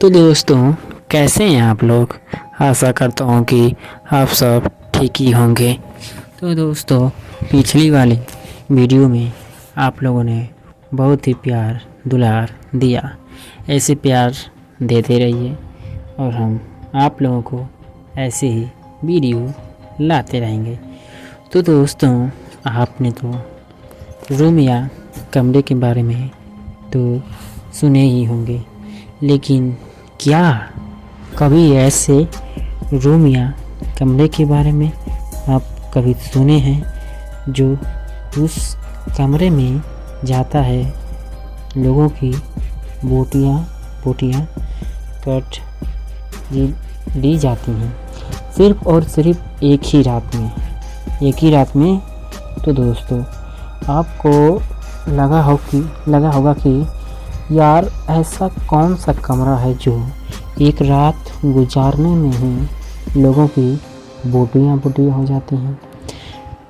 तो दोस्तों, कैसे हैं आप लोग। आशा करता हूँ कि आप सब ठीक ही होंगे। तो दोस्तों, पिछली वाली वीडियो में आप लोगों ने बहुत ही प्यार दुलार दिया। ऐसे प्यार देते रहिए और हम आप लोगों को ऐसे ही वीडियो लाते रहेंगे। तो दोस्तों, आपने तो रूम या कमरे के बारे में तो सुने ही होंगे, लेकिन क्या कभी ऐसे रूम या कमरे के बारे में आप कभी सुने हैं जो उस कमरे में जाता है लोगों की बोटियाँ कट ली जाती हैं सिर्फ और सिर्फ एक ही रात में। तो दोस्तों, आपको लगा होगा कि यार ऐसा कौन सा कमरा है जो एक रात गुजारने में ही लोगों की बोटियाँ हो जाती हैं।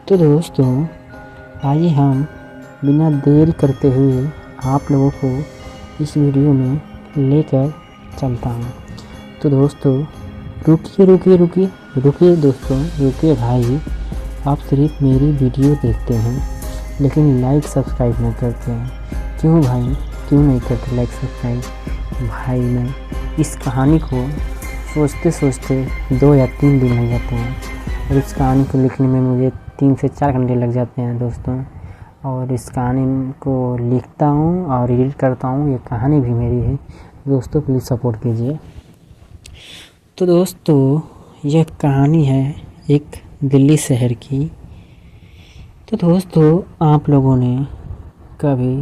तो दोस्तों, आइए हम बिना देर करते हुए आप लोगों को इस वीडियो में लेकर चलता हूँ। तो दोस्तों, रुकिए दोस्तों, रुकिए भाई। आप सिर्फ मेरी वीडियो देखते हैं लेकिन लाइक सब्सक्राइब नहीं करते हैं। क्यों भाई, क्यों नहीं करते लाइक सब्सक्राइब? भाई, मैं इस कहानी को सोचते 2 या 3 दिन लग जाते हैं और इस कहानी को लिखने में मुझे 3 से 4 घंटे लग जाते हैं दोस्तों। और इस कहानी को लिखता हूँ और एडिट करता हूँ। ये कहानी भी मेरी है दोस्तों, प्लीज़ सपोर्ट कीजिए। तो दोस्तों, यह कहानी है एक दिल्ली शहर की। तो दोस्तों, आप लोगों ने कभी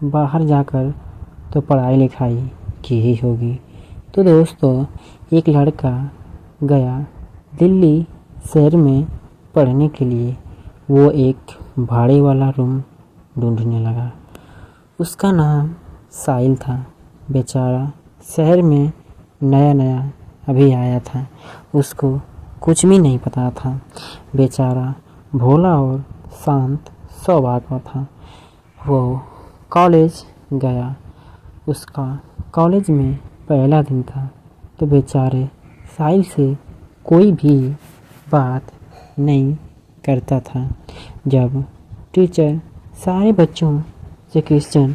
बाहर जाकर तो पढ़ाई लिखाई की ही होगी। तो दोस्तों, एक लड़का गया दिल्ली शहर में पढ़ने के लिए। वो एक भाड़े वाला रूम ढूंढने लगा। उसका नाम साहिल था। बेचारा शहर में नया अभी आया था, उसको कुछ भी नहीं पता था। बेचारा भोला और शांत स्वभाव का था। वो कॉलेज गया। उसका कॉलेज में पहला दिन था। तो बेचारे साहिल से कोई भी बात नहीं करता था। जब टीचर सारे बच्चों से क्वेश्चन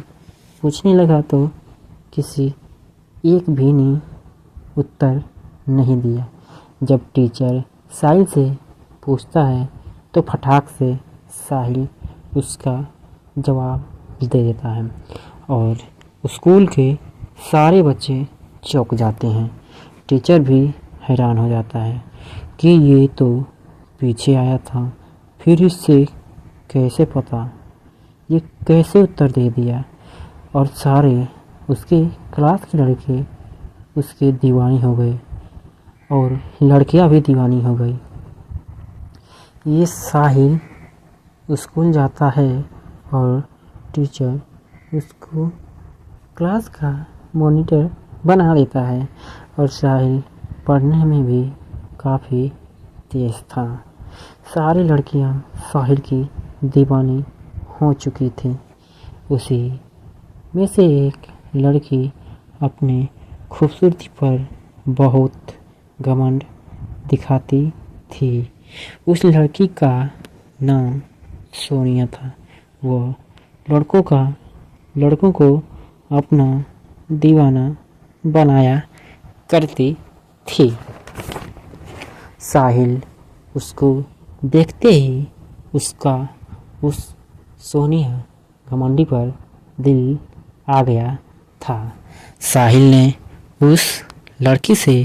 पूछने लगा तो किसी एक भी ने उत्तर नहीं दिया। जब टीचर साहिल से पूछता है तो फटाक से साहिल उसका जवाब दे देता है और स्कूल के सारे बच्चे चौंक जाते हैं। टीचर भी हैरान हो जाता है कि ये तो पीछे आया था, फिर इससे कैसे पता, ये कैसे उत्तर दे दिया। और सारे उसके क्लास के लड़के उसके दीवानी हो गए और लड़कियां भी दीवानी हो गई। ये साहिल स्कूल जाता है और टीचर उसको क्लास का मॉनिटर बना देता है और साहिल पढ़ने में भी काफ़ी तेज था। सारी लड़कियां साहिल की दीवानी हो चुकी थी। उसी में से एक लड़की अपने खूबसूरती पर बहुत घमंड दिखाती थी। उस लड़की का नाम सोनिया था। वो लड़कों को अपना दीवाना बनाया करती थी। साहिल उसको देखते ही उसका उस सोनिया घमंडी पर दिल आ गया था। साहिल ने उस लड़की से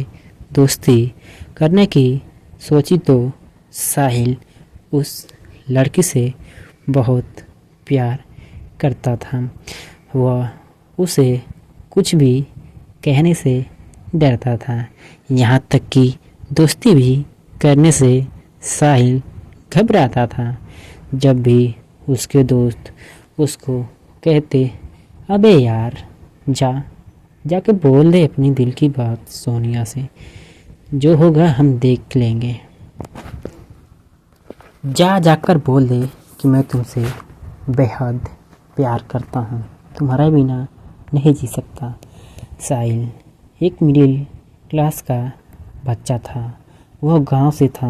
दोस्ती करने की सोची तो साहिल उस लड़की से बहुत प्यार करता था। वह उसे कुछ भी कहने से डरता था। यहाँ तक कि दोस्ती भी करने से साहिल घबराता था। जब भी उसके दोस्त उसको कहते, अबे यार, जाके बोल दे अपनी दिल की बात सोनिया से, जो होगा हम देख लेंगे। जाकर बोल दे कि मैं तुमसे बेहद प्यार करता हूँ, तुम्हारे बिना नहीं जी सकता। साहिल एक मिडिल क्लास का बच्चा था। वह गांव से था।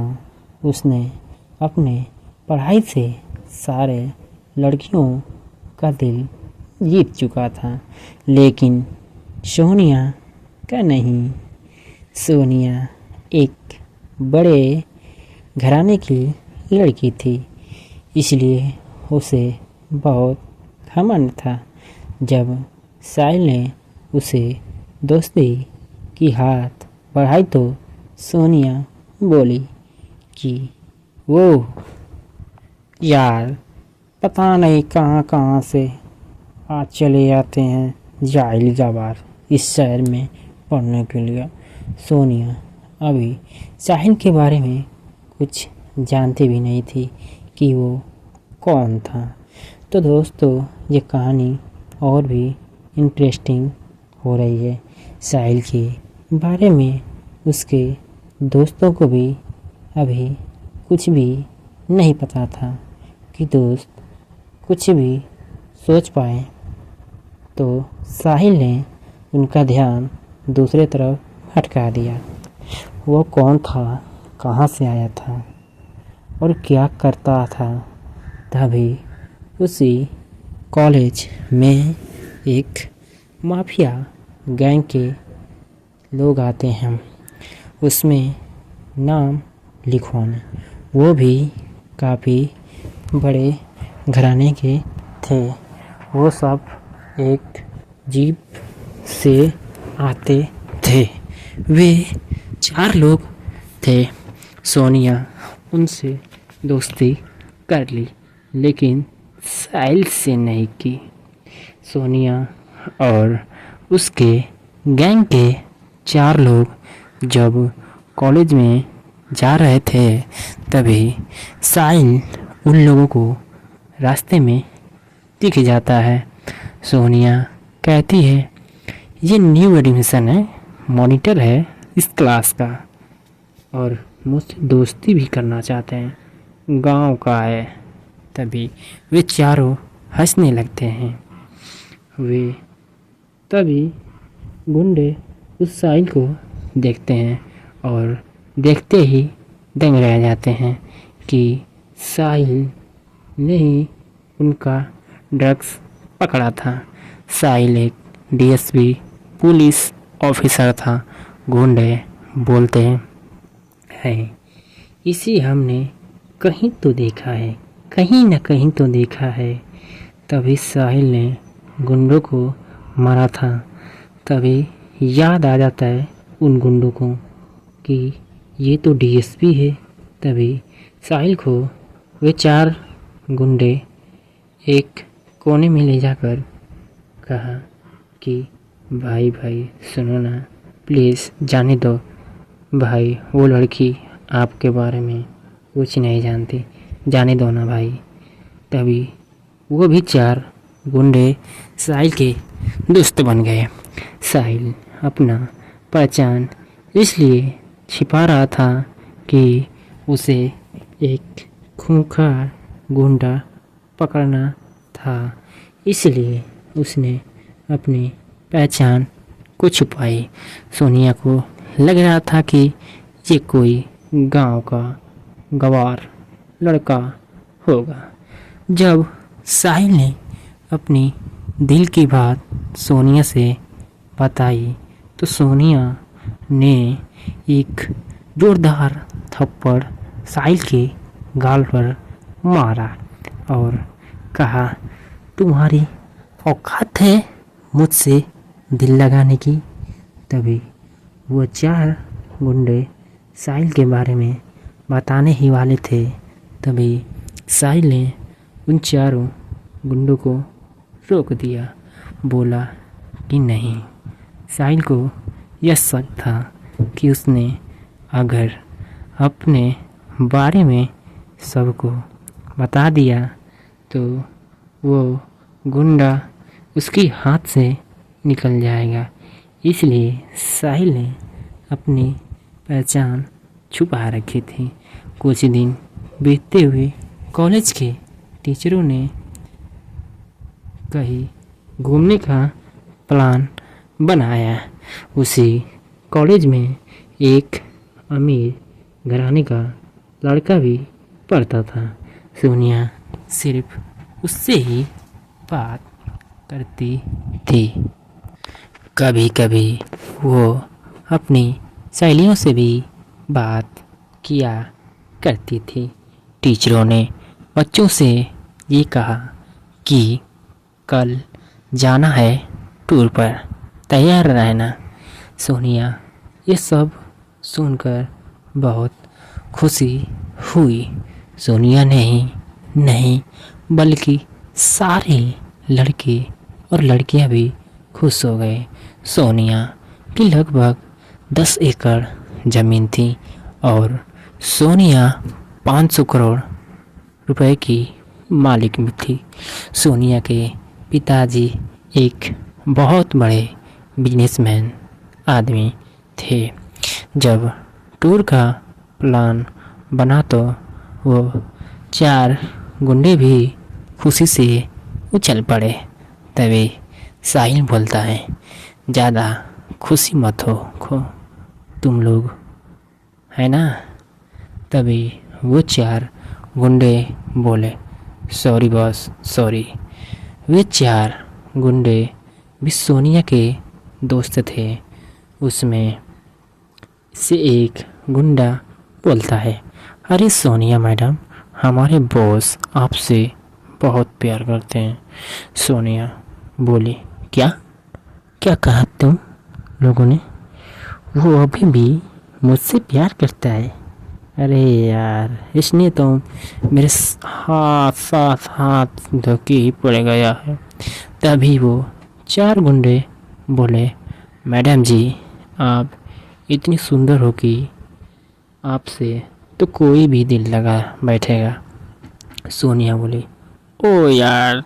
उसने अपने पढ़ाई से सारे लड़कियों का दिल जीत चुका था, लेकिन सोनिया का नहीं। सोनिया एक बड़े घराने की लड़की थी, इसलिए उसे बहुत घमंड था। जब साहिल ने उसे दोस्ती की हाथ बढ़ाई तो सोनिया बोली कि वो यार पता नहीं कहाँ कहाँ से आज चले जाते हैं जाहिल गवार इस शहर में पढ़ने के लिए। सोनिया अभी साहिल के बारे में कुछ जानती भी नहीं थी कि वो कौन था। तो दोस्तों, ये कहानी और भी इंटरेस्टिंग हो रही है। साहिल के बारे में उसके दोस्तों को भी अभी कुछ भी नहीं पता था कि दोस्त कुछ भी सोच पाए। तो साहिल ने उनका ध्यान दूसरे तरफ हटका दिया। वो कौन था, कहाँ से आया था और क्या करता था। तभी उसी कॉलेज में एक माफिया गैंग के लोग आते हैं, उसमें नाम लिखवाने। वो भी काफ़ी बड़े घराने के थे। वो सब एक जीप से आते थे। वे 4 लोग थे। सोनिया उनसे दोस्ती कर ली, लेकिन साहिल से नहीं की। सोनिया और उसके गैंग के 4 लोग जब कॉलेज में जा रहे थे, तभी साहिल उन लोगों को रास्ते में दिख जाता है। सोनिया कहती है, ये न्यू एडमिशन है, मॉनिटर है इस क्लास का और मुझसे दोस्ती भी करना चाहते हैं, गांव का है। तभी वे चारों हंसने लगते हैं। वे तभी गुंडे उस साहिल को देखते हैं और देखते ही दंग रह जाते हैं कि साहिल ने ही उनका ड्रग्स पकड़ा था। साहिल एक डीएसपी पुलिस ऑफिसर था। गुंडे बोलते हैं, इसी हमने कहीं तो देखा है, कहीं न कहीं तो देखा है। तभी साहिल ने गुंडों को मारा था। तभी याद आ जाता है उन गुंडों को कि ये तो डीएसपी है। तभी साहिल को वे 4 गुंडे एक कोने में ले जाकर कहा कि भाई सुनो ना, प्लीज़ जाने दो भाई, वो लड़की आपके बारे में कुछ नहीं जानती, जाने दो ना भाई। तभी वो भी 4 गुंडे साहिल के दोस्त बन गए। साहिल अपना पहचान इसलिए छिपा रहा था कि उसे एक खूंखार गुंडा पकड़ना था, इसलिए उसने अपनी पहचान को छुपाई। सोनिया को लग रहा था कि ये कोई गांव का गवार लड़का होगा। जब साहिल ने अपनी दिल की बात सोनिया से बताई तो सोनिया ने एक जोरदार थप्पड़ साहिल के गाल पर मारा और कहा, तुम्हारी औकात है मुझसे दिल लगाने की। तभी वो 4 गुंडे साहिल के बारे में बताने ही वाले थे। तभी साहिल ने उन 4 गुंडों को रोक दिया। बोला कि नहीं। साहिल को यह शक था कि उसने अगर अपने बारे में सबको बता दिया तो वो गुंडा उसके हाथ से निकल जाएगा। इसलिए साहिल ने अपनी पहचान छुपा रखी थी। कुछ दिन बीतते हुए कॉलेज के टीचरों ने कहीं घूमने का प्लान बनाया। उसी कॉलेज में एक अमीर घराने का लड़का भी पढ़ता था। सोनिया सिर्फ उससे ही बात करती थी। कभी कभी वो अपनी सहेलियों से भी बात किया करती थी। टीचरों ने बच्चों से ये कहा कि कल जाना है टूर पर, तैयार रहना। सोनिया ये सब सुनकर बहुत खुशी हुई। सोनिया ने ही नहीं बल्कि सारे लड़के और लड़कियां भी खुश हो गए। सोनिया की लगभग 10 एकड़ ज़मीन थी और सोनिया 500 करोड़ रुपए की मालिक भी थी। सोनिया के पिताजी एक बहुत बड़े बिजनेसमैन आदमी थे। जब टूर का प्लान बना तो वो 4 गुंडे भी खुशी से उछल पड़े। तभी साहिल बोलता है, ज़्यादा खुशी मत हो तुम लोग, है ना। तभी वो 4 गुंडे बोले, सॉरी बॉस सॉरी। वे 4 गुंडे भी सोनिया के दोस्त थे। उसमें से एक गुंडा बोलता है, अरे सोनिया मैडम, हमारे बॉस आपसे बहुत प्यार करते हैं। सोनिया बोली, क्या क्या कहा तुम लोगों ने? वो अभी भी मुझसे प्यार करता है? अरे यार, इसने तो मेरे साथ हाथ धोके ही पड़ गया है। तभी वो 4 गुंडे बोले, मैडम जी आप इतनी सुंदर हो कि आपसे तो कोई भी दिल लगा बैठेगा। सोनिया बोली, ओ यार,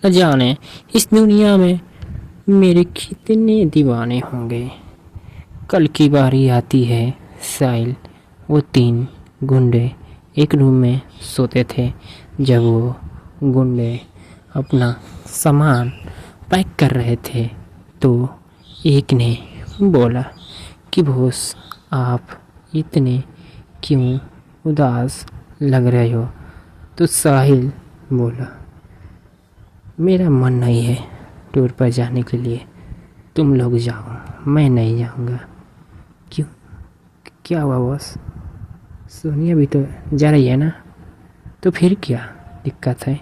न जाने इस दुनिया में मेरे कितने दीवाने होंगे। कल की बारी आती है साहिल। वो 3 गुंडे एक रूम में सोते थे। जब वो गुंडे अपना सामान पैक कर रहे थे तो एक ने बोला कि बॉस आप इतने क्यों उदास लग रहे हो? तो साहिल बोला, मेरा मन नहीं है टूर पर जाने के लिए, तुम लोग जाओ, मैं नहीं जाऊंगा। क्यों, क्या हुआ बॉस? सोनिया भी तो जा रही है ना, तो फिर क्या दिक्कत है?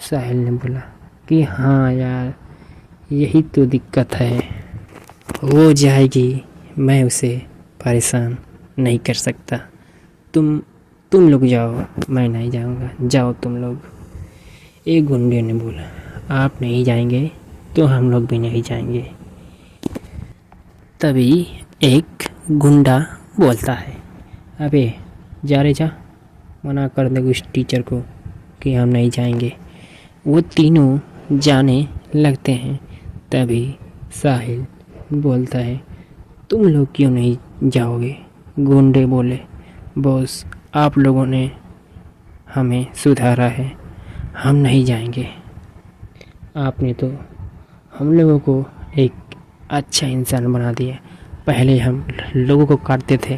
साहिल ने बोला कि हाँ यार, यही तो दिक्कत है। वो जाएगी, मैं उसे परेशान नहीं कर सकता। तुम लोग जाओ, मैं नहीं जाऊंगा, जाओ तुम लोग। एक गुंडे ने बोला, आप नहीं जाएंगे तो हम लोग भी नहीं जाएंगे। तभी एक गुंडा बोलता है, अबे जा रे जा, मना कर दे उस टीचर को कि हम नहीं जाएंगे। वो तीनों जाने लगते हैं। तभी साहिल बोलता है, तुम लोग क्यों नहीं जाओगे? गुंडे बोले, बॉस आप लोगों ने हमें सुधारा है, हम नहीं जाएंगे। आपने तो हम लोगों को एक अच्छा इंसान बना दिया। पहले हम लोगों को काटते थे,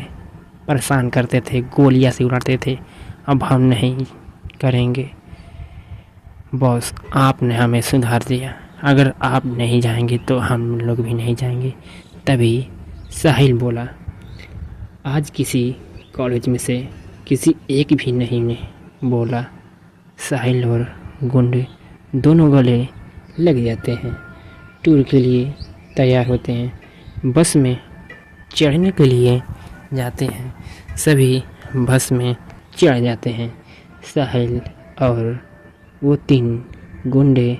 परेशान करते थे, गोलियां से उड़ाते थे, अब हम नहीं करेंगे। बॉस आपने हमें सुधार दिया, अगर आप नहीं जाएंगे तो हम लोग भी नहीं जाएंगे। तभी साहिल बोला, आज किसी कॉलेज में से किसी एक भी नहीं ने बोला। साहिल और गुंडे दोनों गले लग जाते हैं। टूर के लिए तैयार होते हैं। बस में चढ़ने के लिए जाते हैं। सभी बस में चढ़ जाते हैं। साहिल और वो 3 गुंडे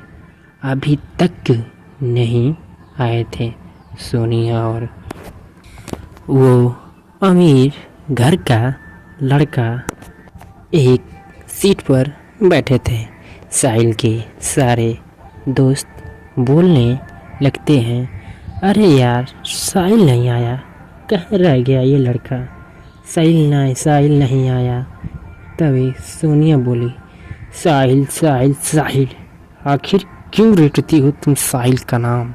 अभी तक नहीं आए थे। सोनिया और वो अमीर घर का लड़का एक सीट पर बैठे थे। साहिल के सारे दोस्त बोलने लगते हैं, अरे यार साहिल नहीं आया, कहाँ रह गया ये लड़का? साहिल नहीं आया। तभी सोनिया बोली, साहिल साहिल साहिल, आखिर क्यों रटती हो तुम साहिल का नाम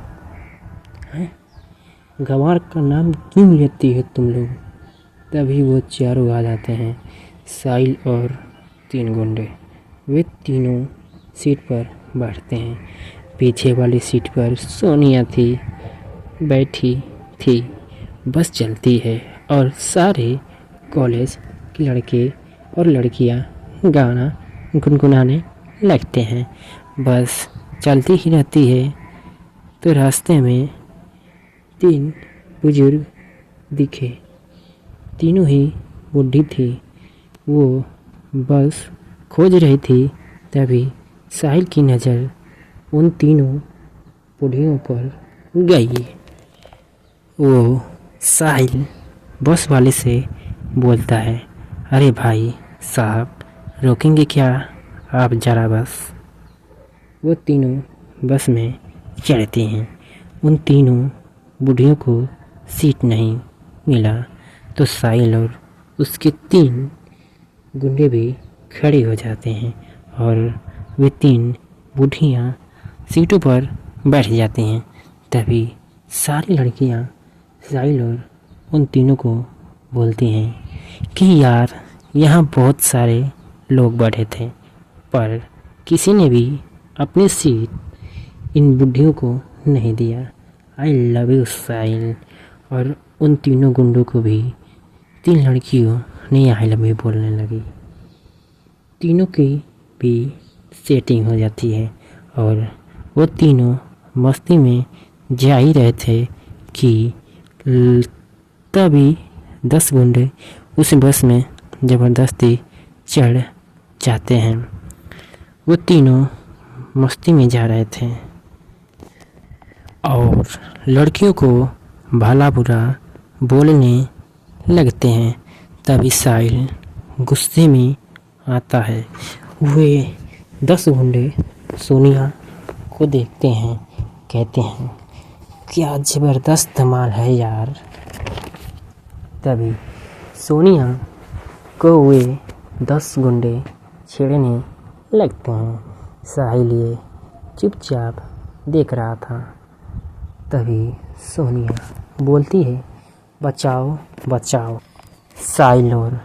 है? गंवार का नाम क्यों लेती है तुम लोग? तभी वो चारों आ जाते हैं, साहिल और 3 गुंडे। वे तीनों सीट पर बैठते हैं। पीछे वाली सीट पर सोनिया थी, बैठी थी। बस चलती है और सारे कॉलेज के लड़के और लड़कियां गाना गुनगुनाने लगते हैं। बस चलती ही रहती है तो रास्ते में 3 बुजुर्ग दिखे। तीनों ही बूढ़ी थी। वो बस खोज रही थी, तभी साहिल की नज़र उन तीनों बूढ़ियों पर गई। वो साहिल बस वाले से बोलता है, अरे भाई साहब, रोकेंगे क्या आप ज़रा बस। वो तीनों बस में चढ़ते हैं। उन तीनों बूढ़ियों को सीट नहीं मिला तो साहिल और उसके 3 गुंडे भी खड़े हो जाते हैं और वे 3 बूढ़ियाँ सीटों पर बैठ जाती हैं। तभी सारी लड़कियाँ साहिल और उन तीनों को बोलती हैं कि यार, यहाँ बहुत सारे लोग बैठे थे पर किसी ने भी अपनी सीट इन बुढ़ियों को नहीं दिया। आई लव यू साहिल। और उन तीनों गुंडों को भी 3 लड़कियों ने आई लव यू बोलने लगी। तीनों की भी सेटिंग हो जाती है और वो तीनों मस्ती में जा ही रहे थे कि तभी 10 गुंडे उस बस में ज़बरदस्ती चढ़ जाते हैं। वो तीनों मस्ती में जा रहे थे और लड़कियों को भला बुरा बोलने लगते हैं। तभी साहिल गुस्से में आता है। वे 10 गुंडे सोनिया को देखते हैं, कहते हैं, क्या ज़बरदस्त धमाल है यार। तभी सोनिया को वे 10 गुंडे छेड़ने लगते हैं। साहिल ये चुपचाप देख रहा था। तभी सोनिया बोलती है, बचाओ बचाओ। साहिल और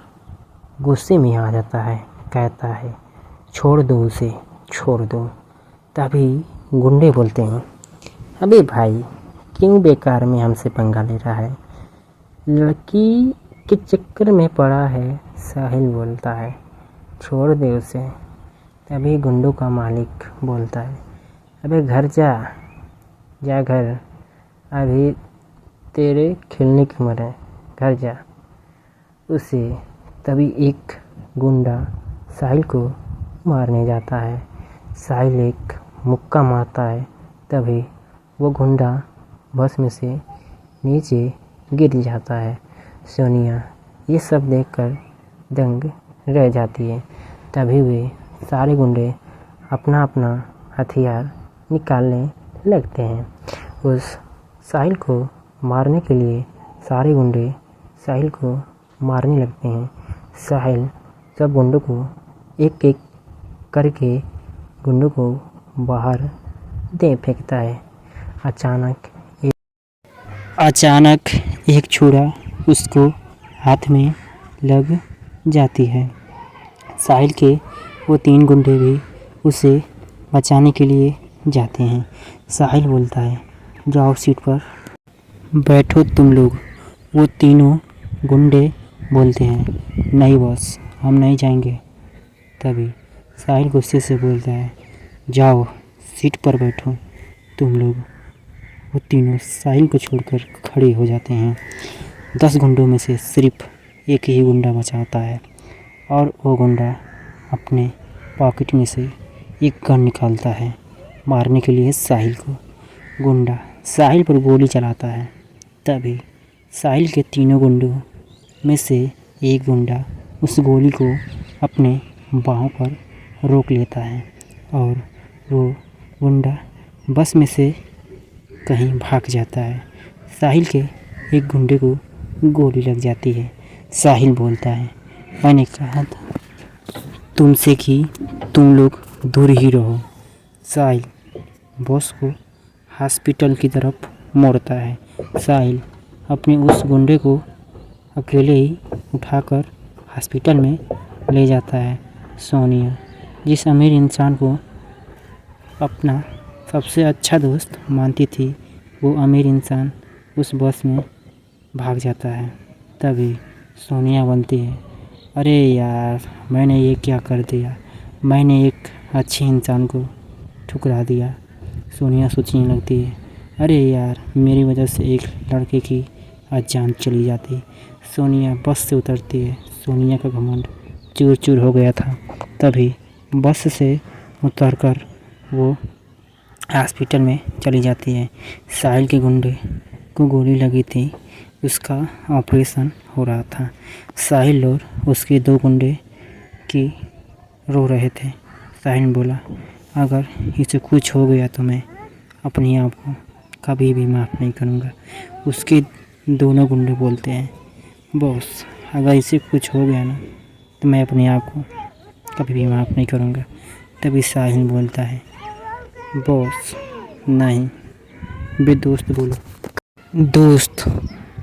गुस्से में आ जाता है, कहता है, छोड़ दो उसे, छोड़ दो। तभी गुंडे बोलते हैं, अबे भाई, क्यों बेकार में हमसे पंगा ले रहा है? लड़की के चक्कर में पड़ा है। साहिल बोलता है, छोड़ दे उसे। तभी गुंडों का मालिक बोलता है, अबे घर जा, जा घर, अभी तेरे खेलने की उम्र है, घर जा। उसे तभी एक गुंडा साहिल को मारने जाता है। साहिल एक मुक्का मारता है। तभी वो गुंडा बस में से नीचे गिर जाता है। सोनिया ये सब देखकर दंग रह जाती है। तभी वे सारे गुंडे अपना अपना हथियार निकालने लगते हैं। उस साहिल को मारने के लिए सारे गुंडे साहिल को मारने लगते हैं। साहिल सब गुंडों को एक एक करके गुंडों को बाहर दे फेंकता है। अचानक एक छुरा उसको हाथ में लग जाती है। साहिल के वो 3 गुंडे भी उसे बचाने के लिए जाते हैं। साहिल बोलता है, जाओ सीट पर बैठो तुम लोग। वो तीनों गुंडे बोलते हैं, नहीं बॉस, हम नहीं जाएंगे। तभी साहिल गुस्से से बोलता है, जाओ सीट पर बैठो तुम लोग। वो तीनों साहिल को छोड़कर खड़े हो जाते हैं। 10 गुंडों में से सिर्फ एक ही गुंडा बचा होता है और वो गुंडा अपने पॉकेट में से एक गन निकालता है मारने के लिए साहिल को। गुंडा साहिल पर गोली चलाता है। तभी साहिल के 3 गुंडों में से एक गुंडा उस गोली को अपने बाहों पर रोक लेता है और वो गुंडा बस में से कहीं भाग जाता है। साहिल के एक गुंडे को गोली लग जाती है। साहिल बोलता है, मैंने कहा था तुमसे कि तुम लोग दूर ही रहो। साहिल बॉस को हॉस्पिटल की तरफ मोड़ता है साहिल अपने उस गुंडे को अकेले ही उठाकर हॉस्पिटल में ले जाता है। सोनिया जिस अमीर इंसान को अपना सबसे अच्छा दोस्त मानती थी, वो अमीर इंसान उस बस में भाग जाता है। तभी सोनिया बोलती है, अरे यार मैंने ये क्या कर दिया, मैंने एक अच्छे इंसान को ठुकरा दिया। सोनिया सोचने लगती है, अरे यार मेरी वजह से एक लड़के की आज जान चली जाती। सोनिया बस से उतरती है। सोनिया का घमंड चूर चूर हो गया था। तभी बस से उतरकर वो हॉस्पिटल में चली जाती है। साहिल के गुंडे को गोली लगी थी, उसका ऑपरेशन हो रहा था। साहिल और उसके 2 गुंडे की रो रहे थे। साहिल बोला, अगर इसे कुछ हो गया तो मैं अपने आप को कभी भी माफ़ नहीं करूँगा। उसके दोनों गुंडे बोलते हैं, बॉस अगर इसे कुछ हो गया ना तो मैं अपने आप को कभी भी माफ़ नहीं करूँगा। तभी साहिल बोलता है, बॉस नहीं बे दोस्त बोलो, दोस्त।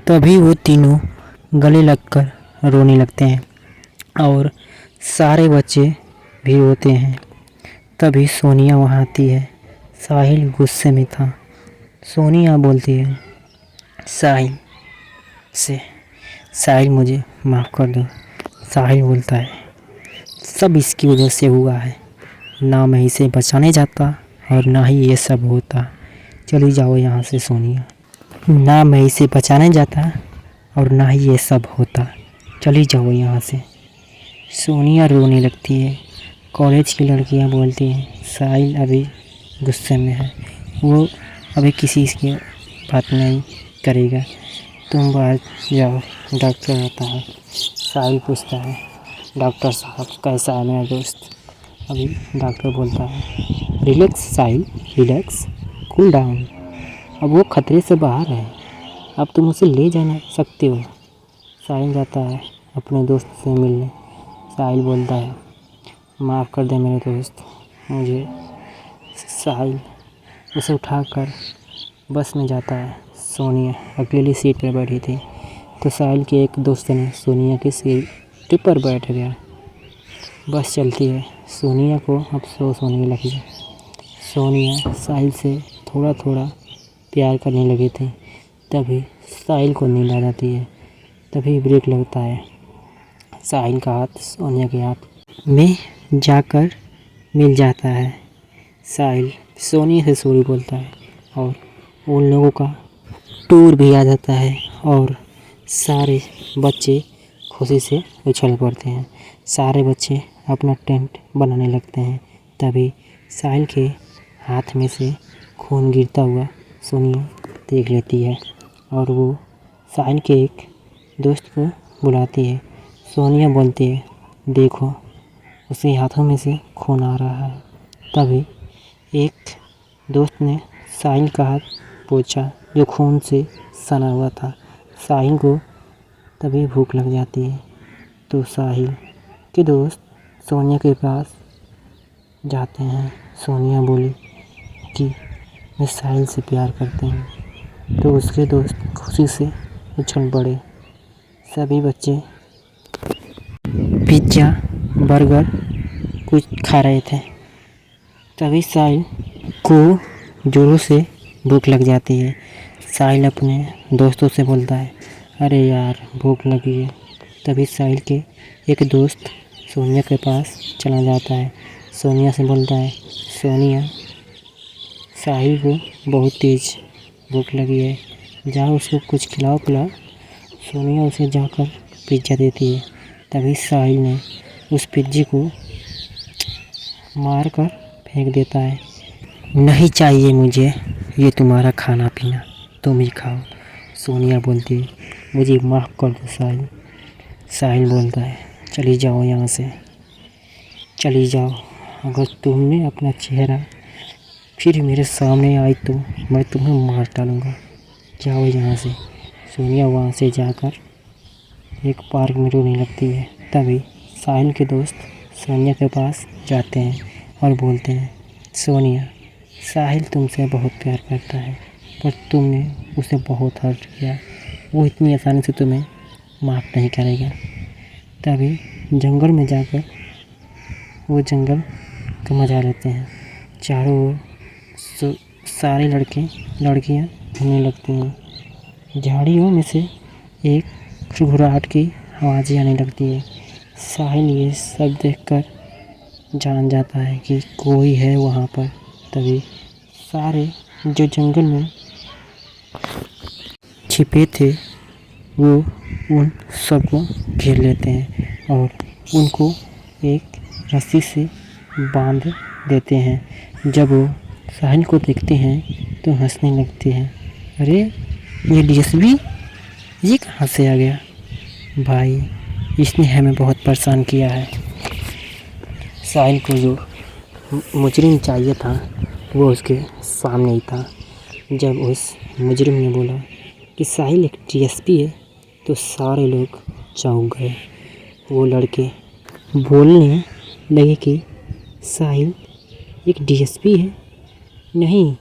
तभी वो तीनों गले लगकर रोने लगते हैं और सारे बच्चे भी रोते हैं। तभी सोनिया वहाँ आती है। साहिल गुस्से में था। सोनिया बोलती है साहिल से, साहिल मुझे माफ़ कर दो। साहिल बोलता है, सब इसकी वजह से हुआ है, ना मैं इसे बचाने जाता और ना ही ये सब होता। चली जाओ यहाँ से सोनिया। ना मैं इसे बचाने जाता और ना ही ये सब होता, चली जाओ यहाँ से। सोनिया रोने लगती है। कॉलेज की लड़कियाँ बोलती हैं, साहिल अभी गुस्से में है, वो अभी किसी की बात नहीं करेगा, तुम बाहर जाओ, डॉक्टर आता है। साहिल पूछता है, डॉक्टर साहब कैसा है मेरा दोस्त? अभी डॉक्टर बोलता है, रिलैक्स साहिल, रिलैक्स, कूल डाउन, अब वो खतरे से बाहर है, अब तुम उसे ले जाना सकते हो। साहिल जाता है अपने दोस्त से मिलने। साहिल बोलता है, माफ़ कर दे मेरे दोस्त मुझे। साहिल उसे उठाकर बस में जाता है। सोनिया अकेली सीट पर बैठी थी तो साहिल के एक दोस्त ने सोनिया की सीट पर बैठ गया। बस चलती है। सोनिया को अफसोस होने लगी। सोनिया साहिल से थोड़ा थोड़ा प्यार करने लगी थी। तभी साहिल को नींद आ जाती है। तभी ब्रेक लगता है। साहिल का हाथ सोनिया के हाथ में जाकर मिल जाता है। साहिल सोनिया से सॉरी बोलता है और उन लोगों का टूर भी आ जाता है और सारे बच्चे खुशी से उछल पड़ते हैं। सारे बच्चे अपना टेंट बनाने लगते हैं। तभी साहिल के हाथ में से खून गिरता हुआ सोनिया देख लेती है और वो साहिल के एक दोस्त को बुलाती है। सोनिया बोलती है, देखो उसके हाथों में से खून आ रहा है। तभी एक दोस्त ने साहिल का हाथ पोंछा जो खून से सना हुआ था। साहिल को तभी भूख लग जाती है तो साहिल के दोस्त सोनिया के पास जाते हैं। सोनिया बोली कि मैं साहिल से प्यार करती हूँ तो उसके दोस्त खुशी से उछल पड़े। सभी बच्चे पिज्ज़ा बर्गर कुछ खा रहे थे। तभी साहिल को जोरों से भूख लग जाती है। साहिल अपने दोस्तों से बोलता है, अरे यार भूख लगी है। तभी साहिल के एक दोस्त सोनिया के पास चला जाता है। सोनिया से बोलता है, सोनिया साहिल को बहुत तेज़ भूख लगी है, जाओ उसको कुछ खिलाओ पिलाओ। सोनिया उसे जाकर पिज्ज़ा देती है। तभी साहिल ने उस पिज्जे को मार कर फेंक देता है। नहीं चाहिए मुझे ये तुम्हारा खाना पीना, तुम ही खाओ। सोनिया बोलती है, मुझे माफ़ कर दो साहिल। साहिल बोलता है, चली जाओ यहाँ से, चली जाओ। अगर तुमने अपना चेहरा फिर मेरे सामने आई तो मैं तुम्हें मार डालूँगा, जाओ यहाँ से। सोनिया वहाँ से जाकर एक पार्क में रोने लगती है। तभी साहिल के दोस्त सोनिया के पास जाते हैं और बोलते हैं, सोनिया साहिल तुमसे बहुत प्यार करता है, पर तुमने उसे बहुत हर्ट किया। वो इतनी आसानी से तुम्हें माफ़ नहीं करेगा। तभी जंगल में जाकर वो जंगल का मज़ा लेते हैं। चारों ओर सारे लड़के लड़कियां घूमने लगती हैं। झाड़ियों में से एक घुरघुराहट की आवाज़ें आने लगती है। साहिल ये सब देखकर जान जाता है कि कोई है वहाँ पर। तभी सारे जो जंगल में छिपे थे वो उन सबको घेर लेते हैं और उनको एक रस्सी से बांध देते हैं। जब वो साहिल को देखते हैं तो हंसने लगते हैं। अरे ये डीएसपी ये कहाँ से आ गया? भाई इसने हमें बहुत परेशान किया है। साहिल को जो मुजरिम चाहिए था वो उसके सामने ही था। जब उस मुजरिम ने बोला कि साहिल एक डीएसपी है तो सारे लोग चौंक गए। वो लड़के बोलने लगे कि साहिल एक डीएसपी है? नहीं,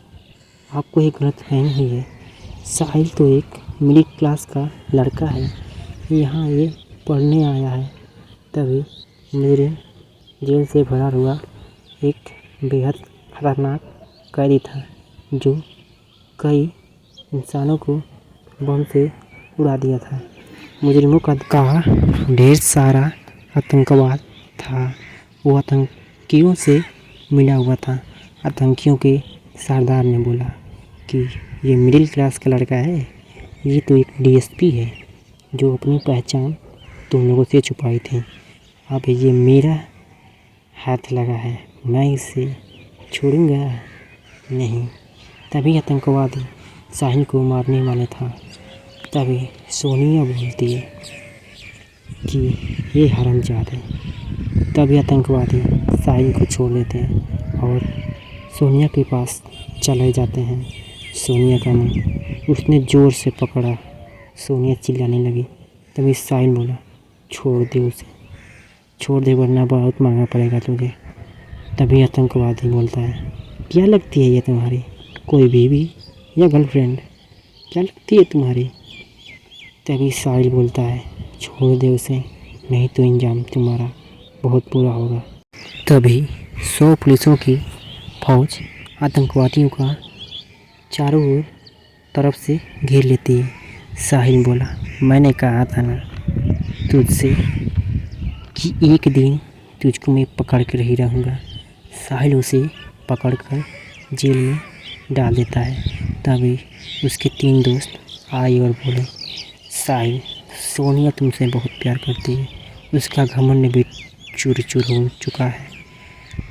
आपको एक गलतफहमी हुई है। साहिल तो एक मिडिल क्लास का लड़का है, यहाँ ये पढ़ने आया है। तभी मेरे जेल से भरा हुआ एक बेहद खतरनाक कैदी था जो कई इंसानों को बम से उड़ा दिया था। मुजरिमों का ढेर सारा आतंकवाद था। वो आतंकियों से मिला हुआ था। आतंकियों के सरदार ने बोला कि ये मिडिल क्लास का लड़का है, ये तो एक डीएसपी है जो अपनी पहचान तुम लोगों से छुपाई थी। अब ये मेरा हाथ लगा है, मैं इसे छोड़ूंगा नहीं। तभी आतंकवादी साहिल को मारने वाला था। तभी सोनिया बोलती है कि ये हरामजादे। तभी आतंकवादी साहिल को छोड़ देते हैं और सोनिया के पास चले जाते हैं। सोनिया का मुंह उसने ज़ोर से पकड़ा। सोनिया चिल्लाने लगी। तभी साहिल बोला, छोड़ दे उसे, छोड़ दे वरना बहुत महंगा पड़ेगा तुझे। तभी आतंकवादी बोलता है, क्या लगती है ये तुम्हारी कोई बीवी या गर्लफ्रेंड? क्या लगती है तुम्हारी? तभी साहिल बोलता है, छोड़ दे उसे, नहीं तो इंजाम तुम्हारा बहुत बुरा होगा। तभी 100 पुलिसों की फौज आतंकवादियों का चारों ओर तरफ से घेर लेती है। साहिल बोला, मैंने कहा था ना तुझसे कि एक दिन तुझको मैं पकड़ कर ही रहूँगा। साहिल उसे पकड़कर जेल में डाल देता है। तभी उसके 3 दोस्त आए और बोले, साहिल, सोनिया तुमसे बहुत प्यार करती है, उसका घमंड भी चूर चूर हो चुका है।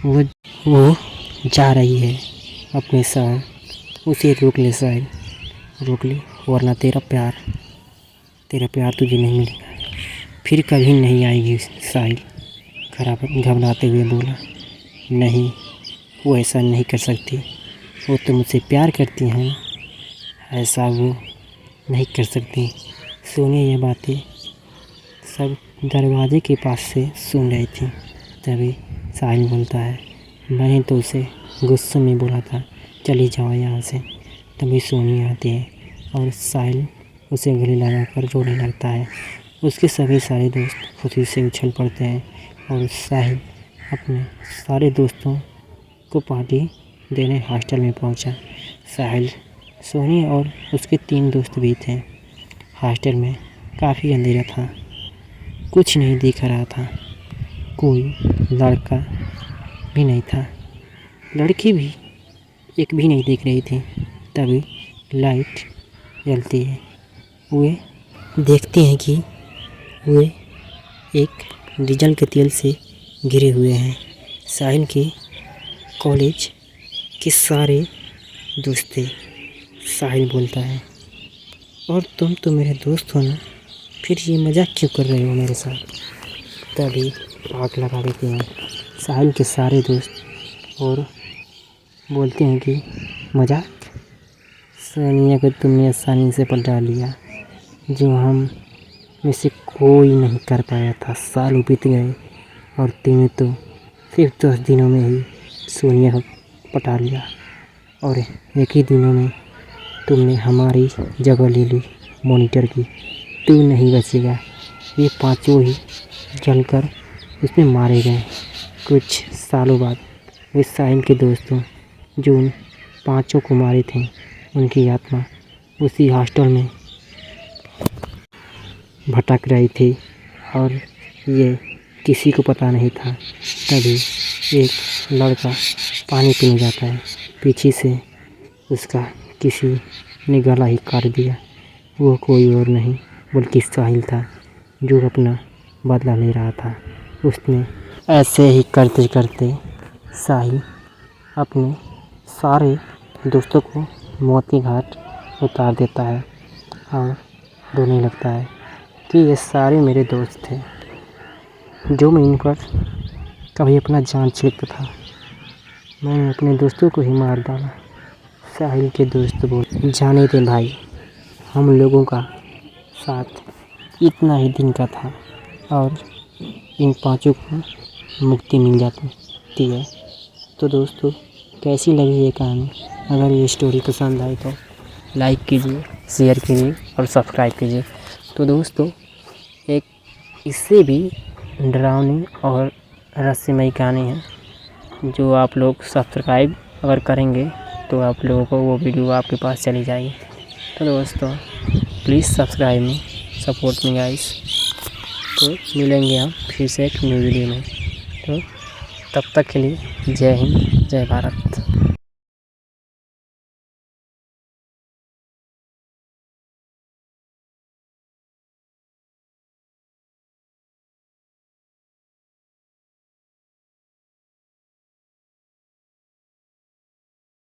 वो जा रही है अपने साथ, उसे रोक ले साहिल, रोक ले, वरना तेरा प्यार तुझे नहीं मिलेगा, फिर कभी नहीं आएगी। साहिल घबराते हुए बोला, नहीं, वो ऐसा नहीं कर सकती, वो तो मुझसे प्यार करती हैं, ऐसा वो नहीं कर सकती। सोनिया ये बातें सब दरवाजे के पास से सुन रही थी। तभी साहिल बोलता है, मैंने तो उसे गुस्से में बोला था, चली जाओ यहाँ से। तभी सोनिया आती है और साहिल उसे गले लगाकर रोने लगता है। उसके सभी सारे दोस्त खुशी से उछल पड़ते हैं और साहिल अपने सारे दोस्तों को पार्टी देने हॉस्टल में पहुंचा। साहिल, सोनिया और उसके 3 दोस्त भी थे। हॉस्टल में काफ़ी अंधेरा था, कुछ नहीं दिख रहा था, कोई लड़का भी नहीं था, लड़की भी एक भी नहीं दिख रही थी। तभी लाइट जलती है। वे देखते हैं कि वे एक डीजल के तेल से घिरे हुए हैं। साहिल के कॉलेज के सारे दोस्त थे। साहिल बोलता है, और तुम तो मेरे दोस्त हो ना, फिर ये मज़ाक क्यों कर रहे हो मेरे साथ? तभी आग लगा देते हैं साहिल के सारे दोस्त और बोलते हैं कि मज़ाक? सोनिया को तुमने आसानी से पलटा लिया, जो हम में से कोई नहीं कर पाया था। साल बीत गए और तुमने तो सिर्फ 10 दिनों में ही सोनिया को पटा लिया और एक ही दिनों में तुमने हमारी जगह ले ली मॉनिटर की, तू नहीं बचेगा। ये पांचों ही जलकर उसमें मारे गए। कुछ सालों बाद वे साहिल के दोस्तों जो उन पांचों को मारे थे, उनकी आत्मा उसी हॉस्टल में भटक रही थी और ये किसी को पता नहीं था। तभी एक लड़का पानी पीने जाता है, पीछे से उसका किसी ने गला ही काट दिया। वो कोई और नहीं बल्कि साहिल था, जो अपना बदला ले रहा था। उसने ऐसे ही करते करते साहिल अपने सारे दोस्तों को मौत के घाट उतार देता है और रोने लगता है कि ये सारे मेरे दोस्त थे, जो मैं इन पर कभी अपना जान छीनता था, मैंने अपने दोस्तों को ही मार डाला। साहिल के दोस्त बोले, जाने दे भाई, हम लोगों का साथ इतना ही दिन का था और इन पांचों को मुक्ति मिल जाती है। तो दोस्तों, कैसी लगी ये कहानी? अगर ये स्टोरी पसंद आई तो लाइक कीजिए, शेयर कीजिए और सब्सक्राइब कीजिए। तो दोस्तों, एक इससे भी डरावनी और रहस्यमयी कहानी है, जो आप लोग सब्सक्राइब अगर करेंगे तो आप लोगों को वो वीडियो आपके पास चली जाएगी। तो दोस्तों, please subscribe me, support me guys. तो मिलेंगे हम फिर से एक न्यू वीडियो में। तो तब तक के लिए जय हिंद, जय भारत।